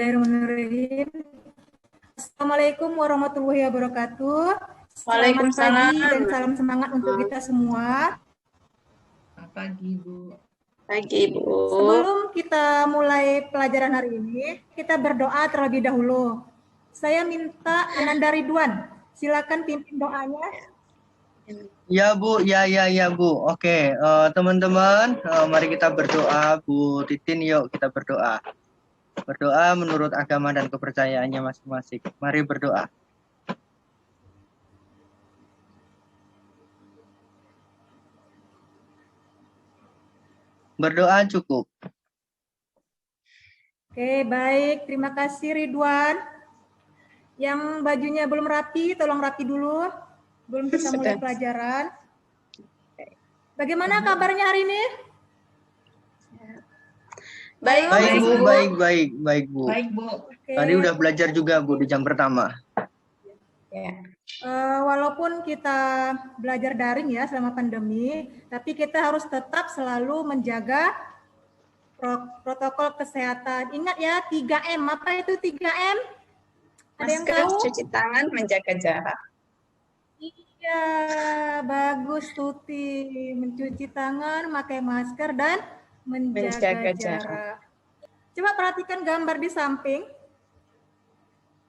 Bismillahirrahmanirrahim. Assalamualaikum warahmatullahi wabarakatuh. Selamat Waalaikumsalam. pagi dan salam semangat untuk kita semua. Selamat pagi, Bu. Pagi, Bu. Sebelum kita mulai pelajaran hari ini, kita berdoa terlebih dahulu. Saya minta Ananda Ridwan, silakan pimpin doanya. Ya Bu, ya Bu. Oke, teman-teman, mari kita berdoa. Bu Titin, yuk kita berdoa. Berdoa menurut agama dan kepercayaannya masing-masing. Mari berdoa. Berdoa cukup. Oke, baik. Terima kasih Ridwan. Yang bajunya belum rapi, tolong rapi dulu. Belum kita mulai pelajaran. Bagaimana kabarnya hari ini? Baik, Baik Bu, Bu. baik Bu. Baik, Bu. Oke. Tadi udah belajar juga Bu di jam pertama. Ya. Walaupun kita belajar daring ya selama pandemi, tapi kita harus tetap selalu menjaga protokol kesehatan. Ingat ya, 3M. Apa itu 3M? Ada yang Masker, tahu? cuci tangan, menjaga jarak. Iya, bagus Tuti. Mencuci tangan, memakai masker, dan menjaga jarak. Coba perhatikan gambar di samping.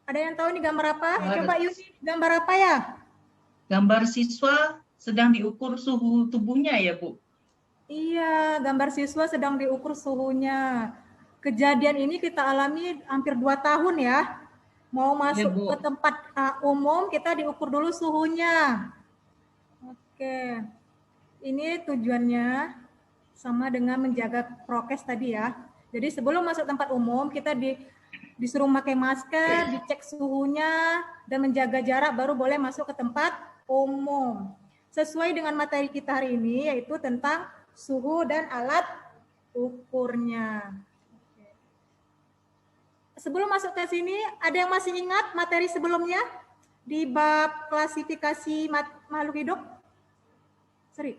Ada yang tahu ini gambar apa? Coba Yuni, gambar apa ya? Gambar siswa sedang diukur suhu tubuhnya ya, Bu? Iya, gambar siswa sedang diukur suhunya. Kejadian ini kita alami hampir 2 tahun ya. Mau masuk Bu. ke tempat umum, kita diukur dulu suhunya. Oke, ini tujuannya sama dengan menjaga prokes tadi ya. Jadi sebelum masuk tempat umum, kita disuruh pakai masker, dicek suhunya, dan menjaga jarak baru boleh masuk ke tempat umum. Sesuai dengan materi kita hari ini, yaitu tentang suhu dan alat ukurnya. Sebelum masuk ke sini, ada yang masih ingat materi sebelumnya di bab klasifikasi makhluk hidup?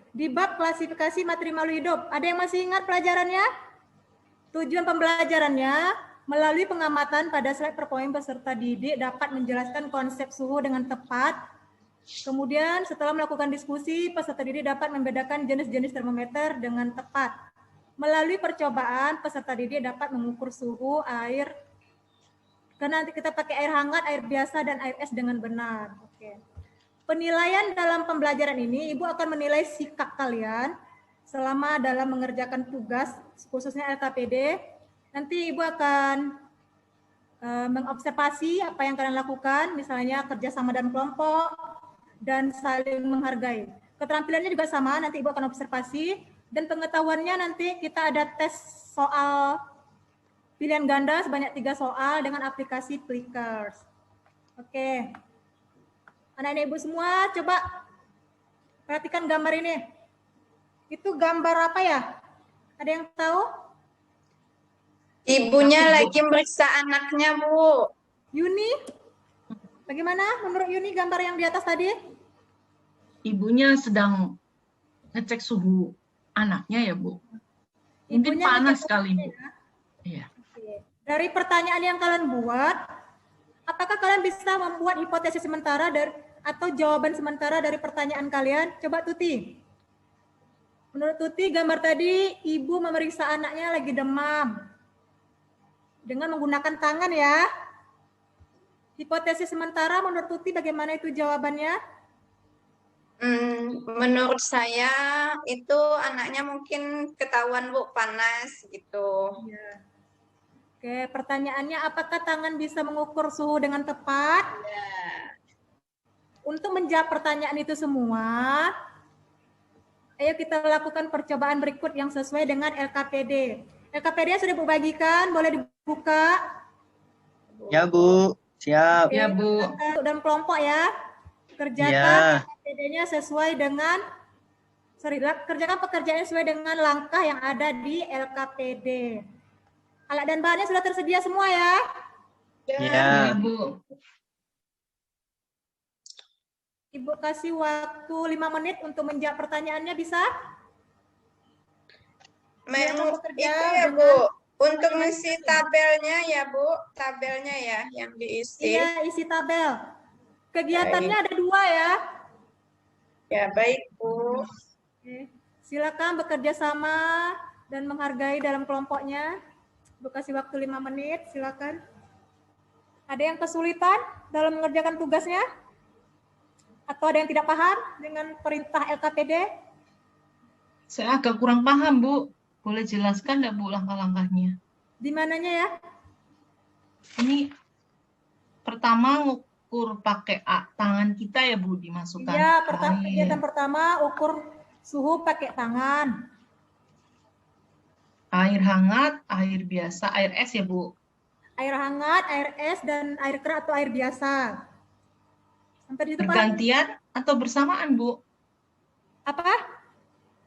Di bab klasifikasi materi makhluk hidup, ada yang masih ingat pelajarannya? Tujuan pembelajarannya melalui pengamatan pada slide PowerPoint peserta didik dapat menjelaskan konsep suhu dengan tepat. Kemudian setelah melakukan diskusi, peserta didik dapat membedakan jenis-jenis termometer dengan tepat. Melalui percobaan, peserta didik dapat mengukur suhu air. Karena nanti kita pakai air hangat, air biasa, dan air es dengan benar. Oke. Penilaian dalam pembelajaran ini, Ibu akan menilai sikap kalian selama dalam mengerjakan tugas, khususnya LKPD. Nanti Ibu akan mengobservasi apa yang kalian lakukan, misalnya kerjasama dalam kelompok, dan saling menghargai. Keterampilannya juga sama, nanti Ibu akan observasi, dan pengetahuannya nanti kita ada tes soal pilihan ganda sebanyak 3 soal dengan aplikasi Plickers. Oke. Anak-anak Ibu semua, coba perhatikan gambar ini. Itu gambar apa ya? Ada yang tahu? Ibunya lagi meriksa anaknya, Bu. Yuni? Bagaimana menurut Yuni gambar yang di atas tadi? Ibunya sedang ngecek suhu anaknya ya, Bu? Mungkin Ibunya panas ngecek sekali, Bu. ya? Iya. Dari pertanyaan yang kalian buat, apakah kalian bisa membuat hipotesis sementara atau jawaban sementara dari pertanyaan kalian? Coba Tuti. Menurut Tuti, gambar tadi ibu memeriksa anaknya lagi demam. Dengan menggunakan tangan ya. Hipotesis sementara menurut Tuti bagaimana itu jawabannya? Menurut saya itu anaknya mungkin ketahuan, Bu, panas gitu. Ya. Oke, pertanyaannya apakah tangan bisa mengukur suhu dengan tepat? Ya. Untuk menjawab pertanyaan itu semua, ayo kita lakukan percobaan berikut yang sesuai dengan LKPD. LKPD sudah Bu bagikan, boleh dibuka? Ya Bu, siap. Ya, Bu. Dalam kelompok ya. Kerjakan LKPD-nya sesuai dengan kerjakan pekerjaan sesuai dengan langkah yang ada di LKPD. Alat dan bahannya sudah tersedia semua ya? Ya, Bu. Ibu kasih waktu 5 menit untuk menjawab pertanyaannya, bisa? Memang bekerja itu ya, dengan Bu. Untuk ngisi tabelnya ya Bu, tabelnya ya yang diisi. Iya, isi tabel. Kegiatannya ada 2 ya. Ya baik Bu. Oke. Silakan bekerja sama dan menghargai dalam kelompoknya. Bu kasih waktu 5 menit, silakan. Ada yang kesulitan dalam mengerjakan tugasnya? Atau ada yang tidak paham dengan perintah LKPD? Saya agak kurang paham, Bu. Boleh jelaskan nggak, Bu, langkah-langkahnya? Di mananya ya? Ini pertama ngukur pakai tangan kita ya, Bu, dimasukkan Iya, air. kegiatan pertama ukur suhu pakai tangan. Air hangat, air biasa, air es ya, Bu. Air hangat, air es, dan air keras atau air biasa. Sampai di situ Pak? Bergantian atau bersamaan, Bu? Apa?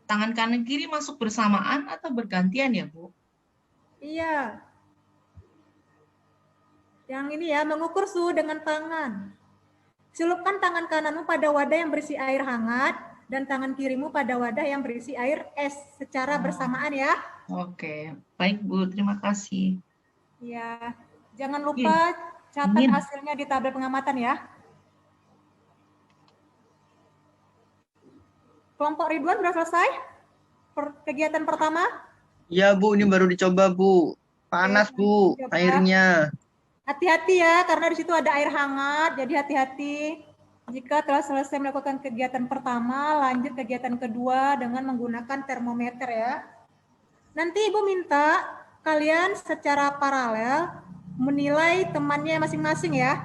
Tangan kanan kiri masuk bersamaan atau bergantian ya, Bu? Iya. Yang ini ya, mengukur suhu dengan tangan. Celupkan tangan kananmu pada wadah yang berisi air hangat dan tangan kirimu pada wadah yang berisi air es secara bersamaan ya. Oke, baik Bu, terima kasih. Ya, jangan lupa catat Ingin. hasilnya di tabel pengamatan ya. Kelompok Ridwan sudah selesai kegiatan pertama? Ya Bu, ini baru dicoba Bu. Panas Bu, Coba. airnya. Hati-hati ya, karena di situ ada air hangat, jadi hati-hati. Jika telah selesai melakukan kegiatan pertama, lanjut kegiatan kedua dengan menggunakan termometer ya. Nanti Ibu minta kalian secara paralel menilai temannya masing-masing ya.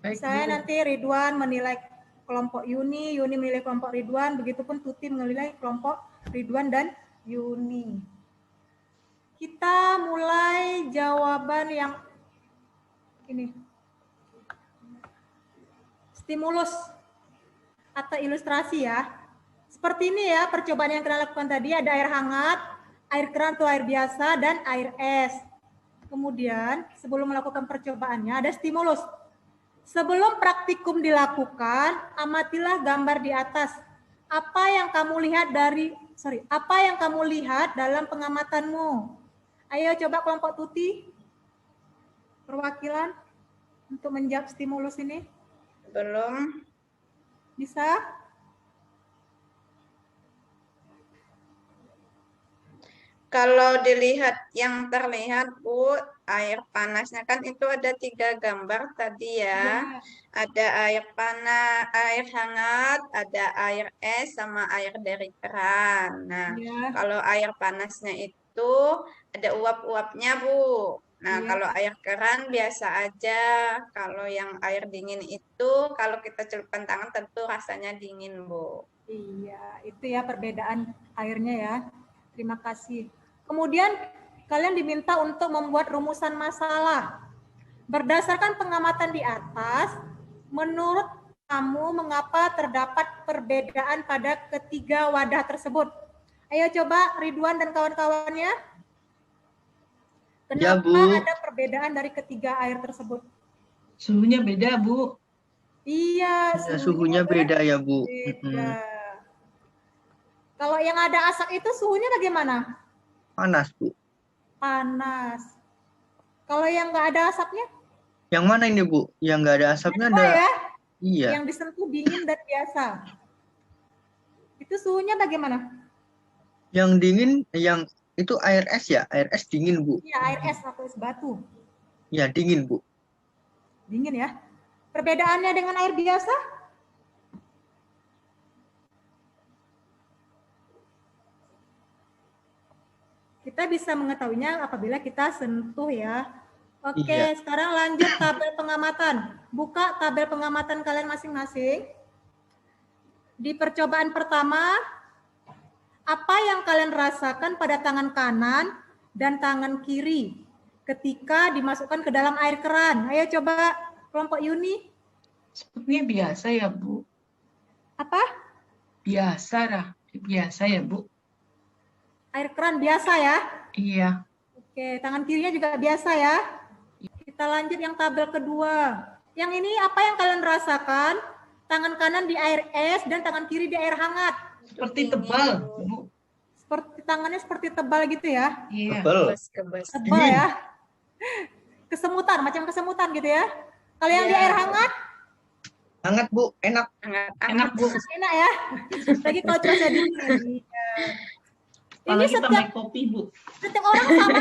Baik, Saya Bu. nanti Ridwan menilai kelompok Yuni, Yuni menilai kelompok Ridwan, begitupun Tuti menilai kelompok Ridwan dan Yuni. Kita mulai jawaban yang ini. Stimulus atau ilustrasi ya. Seperti ini ya percobaan yang kita lakukan tadi, ada air hangat, air keran atau air biasa, dan air es. Kemudian sebelum melakukan percobaannya ada stimulus. Sebelum praktikum dilakukan, amatilah gambar di atas. Apa yang kamu lihat dalam pengamatanmu? Ayo coba kelompok Tuti, perwakilan untuk menjawab stimulus ini. Belum. Bisa? Kalau dilihat yang terlihat Bu, air panasnya kan itu ada 3 gambar tadi ya. Ada air panas, air hangat, ada air es, sama air dari keran. Nah, Ya. kalau air panasnya itu ada uap-uapnya Bu. Nah, Iya. kalau air keran biasa aja. Kalau yang air dingin itu, kalau kita celupkan tangan tentu rasanya dingin Bu. Iya, itu ya perbedaan airnya ya. Terima kasih. Kemudian kalian diminta untuk membuat rumusan masalah. Berdasarkan pengamatan di atas, menurut kamu mengapa terdapat perbedaan pada ketiga wadah tersebut? Ayo coba Ridwan dan kawan-kawannya. Ya, Kenapa Bu. ada perbedaan dari ketiga air tersebut? Suhunya beda, Bu. Iya, Ya, suhunya beda ya Bu. beda. Kalau yang ada asap itu suhunya bagaimana? Panas Bu. Panas. Kalau yang nggak ada asapnya? Yang mana ini Bu? Yang nggak ada asapnya Apa ada. ya? Iya. Yang disentuh dingin dan biasa. Itu suhunya bagaimana? Yang dingin, yang itu air es ya? Air es dingin Bu. Iya, air es atau es batu. Ya dingin Bu. Dingin ya. Perbedaannya dengan air biasa? Kita bisa mengetahuinya apabila kita sentuh ya. Oke, Iya. sekarang lanjut tabel pengamatan. Buka tabel pengamatan kalian masing-masing. Di percobaan pertama, apa yang kalian rasakan pada tangan kanan dan tangan kiri ketika dimasukkan ke dalam air keran? Ayo coba kelompok Yuni. Sepertinya biasa ya, Bu. Apa? Biasa dah. Biasa ya, Bu. Air keran biasa ya? Iya. Oke, tangan kirinya juga biasa ya? Kita lanjut yang tabel kedua. Yang ini apa yang kalian rasakan? Tangan kanan di air es dan tangan kiri di air hangat. Seperti tebal, Bu. Seperti tangannya seperti tebal gitu ya. Iya. Tebel. Kebas. Tebal Dingin. ya. Kesemutan, macam kesemutan gitu ya. Kalau yang di Iya. air hangat, Hangat Bu, enak. Enak, Bu. enak ya. Lagi kalau cuaca dingin. Iya. Ini Apalagi tambah setiap kopi, Bu. orang sama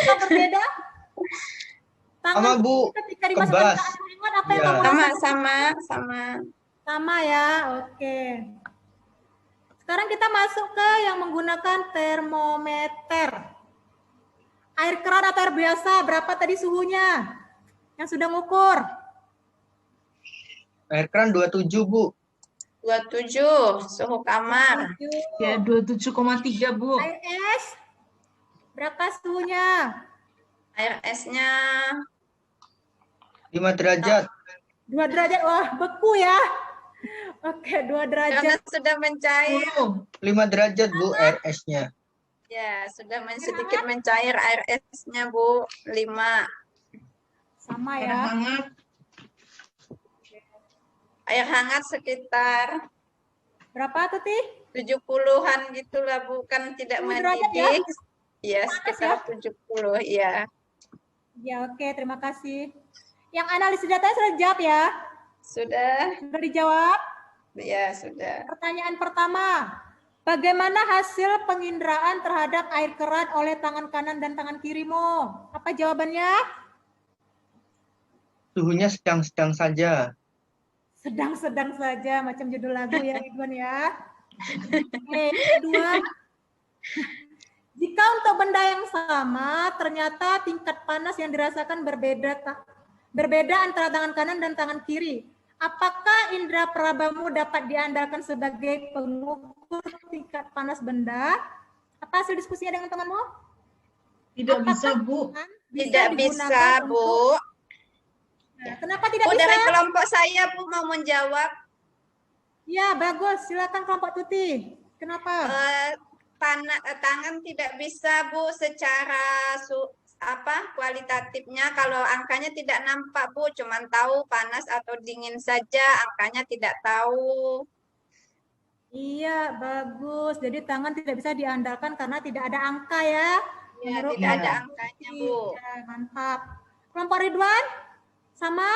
atau berbeda? Sama Tangan Bu, ketika dimasukkan kebas. ke air hangat, apa yang Iya. kamu Sama, rasakan? sama. Sama ya, oke. Sekarang kita masuk ke yang menggunakan termometer. Air keran atau air biasa, berapa tadi suhunya? Yang sudah ngukur. Air keran 27 Bu. 27 suhu kamar. Ya, 27,3, Bu. Air es, berapa suhunya? Air esnya 5 derajat. 2 derajat, wah beku ya. Oke, 2 karena derajat. sudah mencair. 5 derajat Bu air esnya. Ya, sudah sedikit mencair air esnya, Bu. 5. Sama Air ya. hangat. Air hangat sekitar Berapa tuh, Tih? 70-an gitulah, Bu. Kan tidak 70 derajat ya? mendidih. Ya, sekitar 70, ya. Ya, oke, terima kasih. Yang analisis datanya sudah dijawab ya? Sudah? Sudah dijawab? Ya, sudah. Pertanyaan pertama, bagaimana hasil penginderaan terhadap air keran oleh tangan kanan dan tangan kirimu? Apa jawabannya? Suhunya sedang-sedang saja. Sedang-sedang saja, macam judul lagu ya, Ridwan ya. Oke, kedua, jika untuk benda yang sama, ternyata tingkat panas yang dirasakan berbeda antara tangan kanan dan tangan kiri. Apakah indera perabamu dapat diandalkan sebagai pengukur tingkat panas benda? Apa hasil diskusinya dengan temanmu? Tidak Apakah bisa, Bu. Tidak bisa, digunakan Bu. untuk- Nah, kenapa tidak Bu, bisa? dari kelompok saya, Bu, mau menjawab. Ya, bagus. Silakan kelompok Tuti. Kenapa? Tangan tidak bisa, Bu, secara kualitatifnya. Kalau angkanya tidak nampak, Bu, cuman tahu panas atau dingin saja, angkanya tidak tahu. Iya, bagus. Jadi tangan tidak bisa diandalkan karena tidak ada angka ya. Ya, Menurut tidak ada kelompok angkanya, Tuti. Bu. Ya, mantap. Kelompok Ridwan? Sama?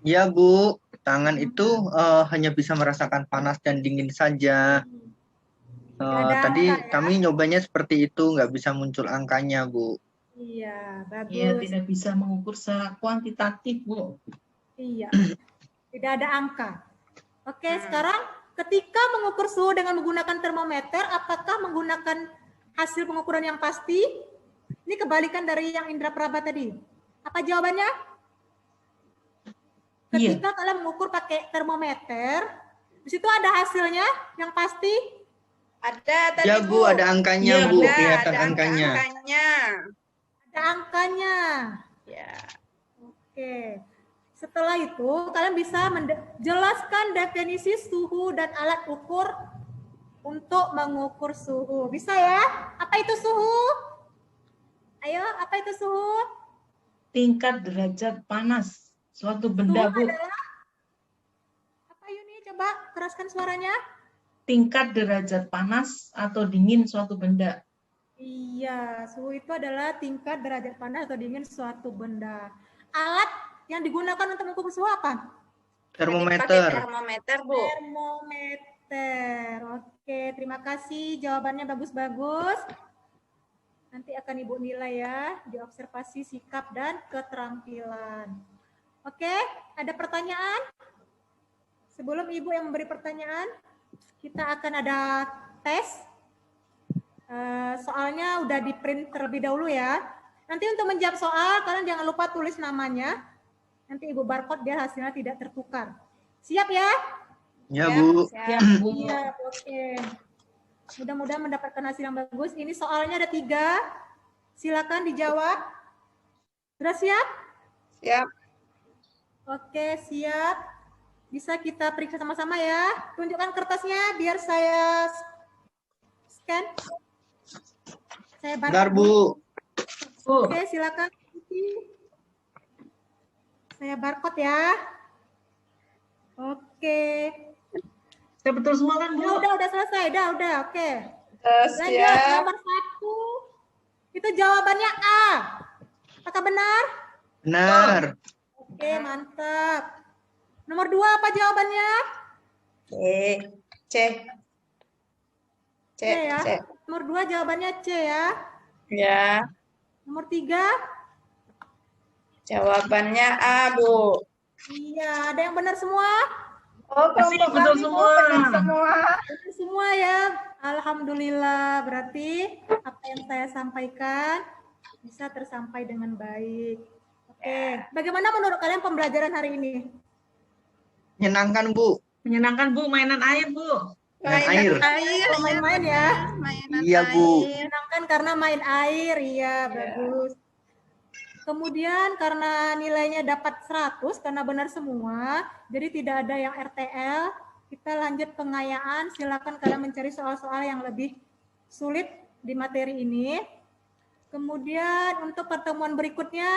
Ya Bu, tangan itu hanya bisa merasakan panas dan dingin saja. ada Tadi angka, ya? kami nyobanya seperti itu, nggak bisa muncul angkanya Bu. Iya, bagus. Ya, tidak bisa mengukur secara kuantitatif, Bu. Iya, tidak ada angka. Oke, sekarang ketika mengukur suhu dengan menggunakan termometer, apakah menggunakan hasil pengukuran yang pasti? Ini kebalikan dari yang indera peraba tadi. Apa jawabannya? Iya. Ketika kalian mengukur pakai termometer, di situ ada hasilnya yang pasti. Ada tadi, Ya Bu, ada angkanya Iya, Bu, Ada, kelihatan ada angkanya. angkanya. Ada angkanya. Ya. Oke. Setelah itu, kalian bisa menjelaskan definisi suhu dan alat ukur untuk mengukur suhu. Bisa ya? Apa itu suhu? Ayo, apa itu suhu? Tingkat derajat panas suatu benda, Suhu Bu. adalah apa Yuni? Coba keraskan suaranya. Tingkat derajat panas atau dingin suatu benda. Iya, suhu itu adalah tingkat derajat panas atau dingin suatu benda. Alat yang digunakan untuk mengukur suhu apa? Pakai Termometer. termometer, Bu. Termometer. Oke, terima kasih. Jawabannya bagus-bagus. Nanti akan Ibu nilai ya, di observasi sikap dan keterampilan. Oke, ada pertanyaan? Sebelum Ibu yang memberi pertanyaan, kita akan ada tes. Soalnya udah di print terlebih dahulu ya. Nanti untuk menjawab soal, kalian jangan lupa tulis namanya. Nanti Ibu barcode biar hasilnya tidak tertukar. Siap ya? Ya Bu. Ya, Bu. Siap, oke. Mudah-mudahan mendapatkan hasil yang bagus. Ini soalnya ada 3. Silakan dijawab. Sudah siap? Siap. Oke, siap. Bisa kita periksa sama-sama ya. Tunjukkan kertasnya biar saya scan. Saya Bentar barcode. Bu. Bu. Oke, silakan. Saya barcode ya. Oke. Udah betul semua kan, Bu? Udah selesai, udah, oke. Terus Lanjut, ya. nomor 1. Itu jawabannya A. Apakah benar? Benar. Oke, mantap. Nomor 2 apa jawabannya? C. C. C. C ya. C. Nomor 2 jawabannya C ya. Ya. Nomor 3? Jawabannya A, Bu. Iya, ada yang benar semua? Oh, Pasti kelompok betul kami, Bu, semua. benar semua. Benar semua ya. Alhamdulillah, berarti apa yang saya sampaikan bisa tersampai dengan baik. Oke, bagaimana menurut kalian pembelajaran hari ini? Menyenangkan, Bu. Menyenangkan, Bu, mainan air, Bu. Mainan air. Kalau main-main ya. Mainan Iya, Bu. air. Menyenangkan karena main air, iya bagus. Kemudian karena nilainya dapat 100 karena benar semua, jadi tidak ada yang RTL. Kita lanjut pengayaan, silakan kalian mencari soal-soal yang lebih sulit di materi ini. Kemudian untuk pertemuan berikutnya,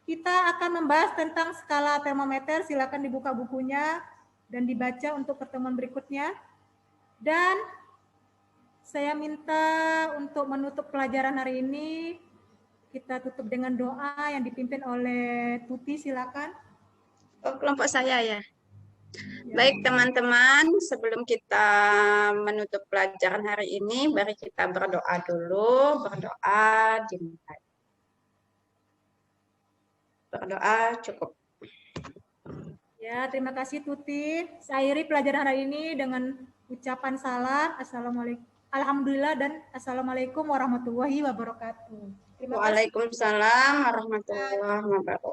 kita akan membahas tentang skala termometer, silakan dibuka bukunya dan dibaca untuk pertemuan berikutnya. Dan saya minta untuk menutup pelajaran hari ini, kita tutup dengan doa yang dipimpin oleh Tuti, silakan. Oh, kelompok saya ya. Baik teman-teman, sebelum kita menutup pelajaran hari ini, mari kita berdoa dulu. Berdoa dimulai. Berdoa cukup. Ya, terima kasih Tuti. Saya akhiri pelajaran hari ini dengan ucapan salam. Assalamualaikum. Alhamdulillah dan Assalamualaikum warahmatullahi wabarakatuh. Terima kasih. Waalaikumsalam warahmatullahi wabarakatuh.